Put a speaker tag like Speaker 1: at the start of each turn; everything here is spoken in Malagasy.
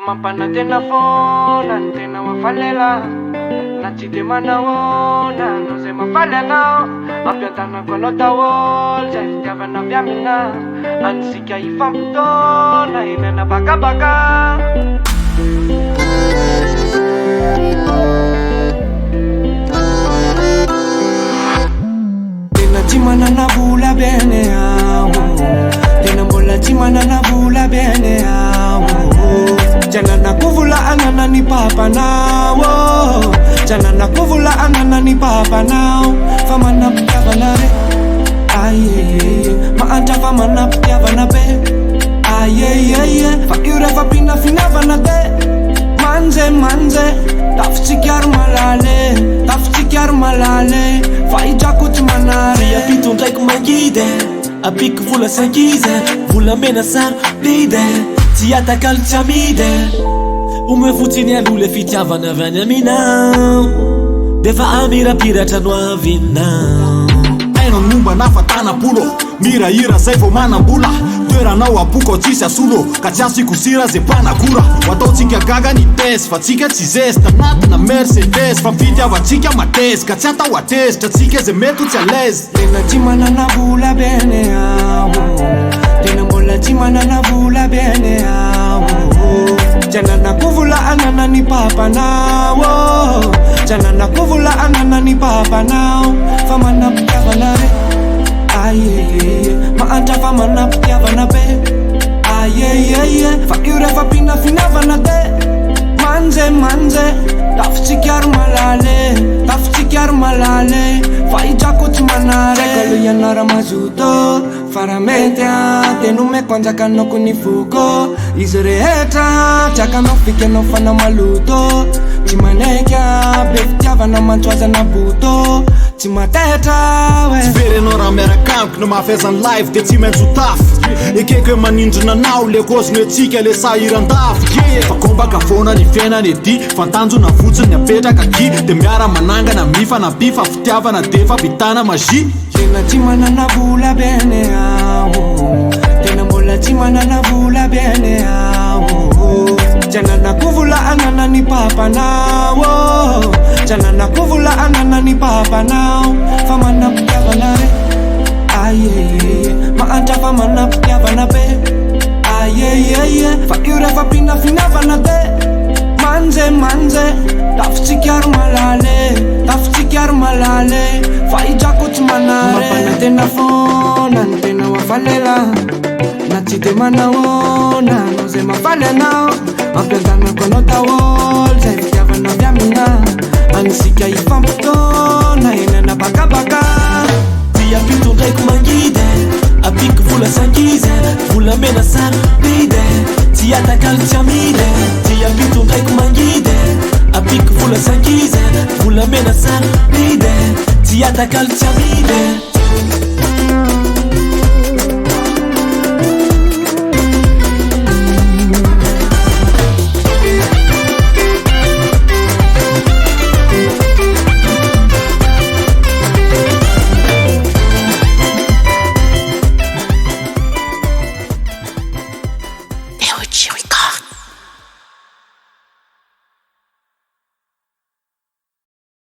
Speaker 1: Mapana tena fona, tena wafalela na chite manaona, no se mafalena apiatana kwa lota wall, jaiftiava na vyamina ansikia ifamtona, inena baka baka. Tena chimana na bula bene yao, tena mbola chimana na bula bene yao. Jana na kuvula angana ni papa nao, jana na kuvula angana ni papa nao. Fama na pjava na re, aye maanta fama na pjava na be, aye fa yure fa pina fina vana de. Manze tafsikyar malale fa ijakut manare.
Speaker 2: Tia piton draiky mangide apiky vola sangize, vola mena sary pide, tia takalo tsy amidy. Omeo fotsiny aloha le fitiavana avy any aminao, defa amirapiratra no avinao.
Speaker 3: Aino ny momba na fatanam-polo, mirahira zay vao manam-bola. Toeranao apoko tsisy asolo, ka tsy asiko sira zay mpanakora. Ho ataotsika gaga ny tes, fa tsika tsy zesta anatina Mercedes. Fa fitiavatsika matesy, ka tsy atao atezitra tsika zay mety tsy alaise.
Speaker 1: Tena tsy manana vola bene ao, tena mbola tsy manana vola bene ao. Jana na kuvula angana ni papa nao, jana na kuvula angana ni papa nao. Fama na pjava na re, aye maanta fama na pjava na be, aye fa yure fa pina fina vana de. Manze tafsikyar malale fa ijakut manare. Rekalo yanara mazuto farametea, tenu mekonjaka no kunifuko. Izy rehetra tiakanao fikanao fana maluto, tsy maneka be fitiavana mantsoaza na buto, tsy matetra we.
Speaker 3: Tsy very anao raha miaraka amiko no mahafezany live de tsy maintsy ho tafy. Ekeko hoe manindrona anao le koziny atsika le sahiran-dafy. Fa kombaka foana ny fiainany edy, fantanjona fotsiny apetraka ky, de miara manangana mifanampy fa fitiavana de fa vitana magie.
Speaker 1: Tena tsy manana vola bene ao, tena mbola tsy manana vola bene ao. Jana na kuvula angana ni papa nao, jana na kuvula angana ni papa nao. Fama na pjava na re, aye maanta fama na pjava na be, aye fa yure fa pina fina vana de. Manze tafsikyar malale fa ijakut manare. Mapana tena fona, tena wafalela na chite manaona, no se mafalena apiatana kwa lota wall, jaiftiavana vyamina ansikia ifamtona, inena baka baka.
Speaker 2: Tia piton draiky mangide apiky vola sangize, vola mena sary pide, tia takalo tsy amidy. Tia piton draiky mangide apiky vola sangize, vola mena sary pide, tia takalo tsy amidy.